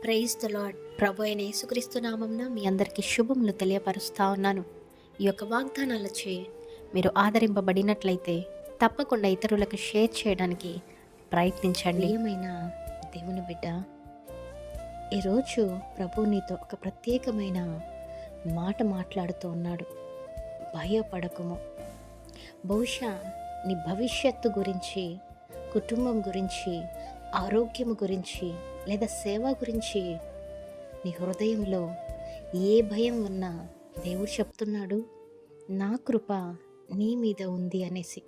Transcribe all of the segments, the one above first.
Praise the lord. ప్రభు అయిన యేసుక్రీస్తు నామమున మీ అందరికీ శుభములు తెలియపరుస్తా ఉన్నాను. ఈ యొక్క వాగ్దానాలచే మీరు ఆదరింపబడినట్లయితే తప్పకుండా ఇతరులకు షేర్ చేయడానికి ప్రయత్నించండి. ఏమైనా దేవుని బిడ్డ, ఈరోజు ప్రభు నీతో ఒక ప్రత్యేకమైన మాట మాట్లాడుతూ ఉన్నాడు. భయపడకుము. బహుశా నీ భవిష్యత్తు గురించి, కుటుంబం గురించి, ఆరోగ్యం గురించి లేదా సేవ గురించి నీ హృదయంలో ఏ భయం ఉన్నా దేవుడు చెప్తున్నాడు, నా కృప నీ మీద ఉంది అనేసి.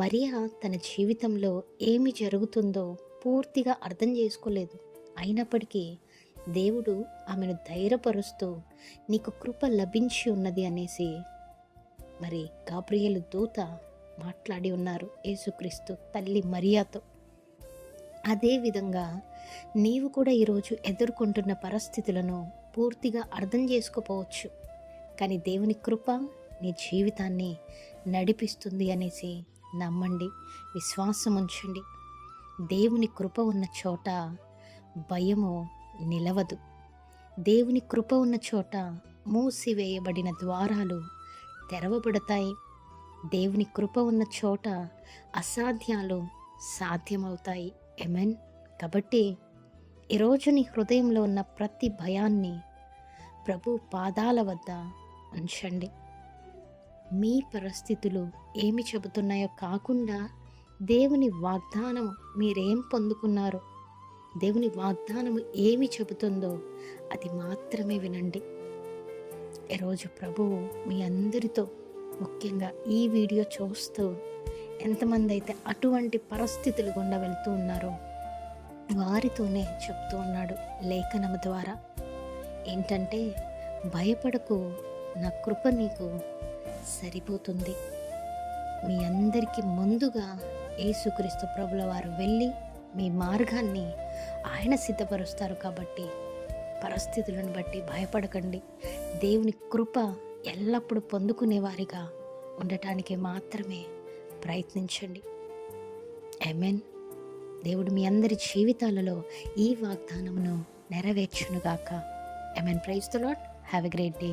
మరియా తన జీవితంలో ఏమి జరుగుతుందో పూర్తిగా అర్థం చేసుకోలేదు. అయినప్పటికీ దేవుడు ఆమెను ధైర్యపరుస్తూ నీకు కృప లభించి ఉన్నది అనేసి మరి గాబ్రియేలు దూత మాట్లాడి ఉన్నారు యేసుక్రీస్తు తల్లి మరియాతో. అదేవిధంగా నీవు కూడా ఈరోజు ఎదుర్కొంటున్న పరిస్థితులను పూర్తిగా అర్థం చేసుకోపోవచ్చు, కానీ దేవుని కృప నీ జీవితాన్ని నడిపిస్తుంది అనేసి నమ్మండి, విశ్వాసం ఉంచండి. దేవుని కృప ఉన్న చోట భయము నిలవదు. దేవుని కృప ఉన్న చోట మూసివేయబడిన ద్వారాలు తెరవబడతాయి. దేవుని కృప ఉన్న చోట అసాధ్యాలు సాధ్యమవుతాయి. ఆమేన్. కాబట్టి ఈరోజు నీ హృదయంలో ఉన్న ప్రతి భయాన్ని ప్రభు పాదాల వద్ద ఉంచండి. మీ పరిస్థితులు ఏమి చెబుతున్నాయో కాకుండా దేవుని వాగ్దానం మీరేం పొందుకున్నారో, దేవుని వాగ్దానం ఏమి చెబుతుందో అది మాత్రమే వినండి. ఈరోజు ప్రభువు మీ అందరితో, ముఖ్యంగా ఈ వీడియో చూస్తూ ఎంతమంది అయితే అటువంటి పరిస్థితులు గుండా వెళ్తూ ఉన్నారో వారితోనే చెప్తూ ఉన్నాడు లేఖనము ద్వారా. ఏంటంటే, భయపడకు, నా కృప నీకు సరిపోతుంది. మీ అందరికీ ముందుగా యేసుక్రీస్తు ప్రభుల వారు వెళ్ళి మీ మార్గాన్ని ఆయన సిద్ధపరుస్తారు. కాబట్టి పరిస్థితులను బట్టి భయపడకండి. దేవుని కృప ఎల్లప్పుడూ పొందుకునేవారిగా ఉండటానికి మాత్రమే ప్రయత్నించండి. ఆమేన్. దేవుడు మీ అందరి జీవితాలలో ఈ వాగ్దానమును నెరవేర్చునుగాక. Amen. Praise the lord. Have a great day.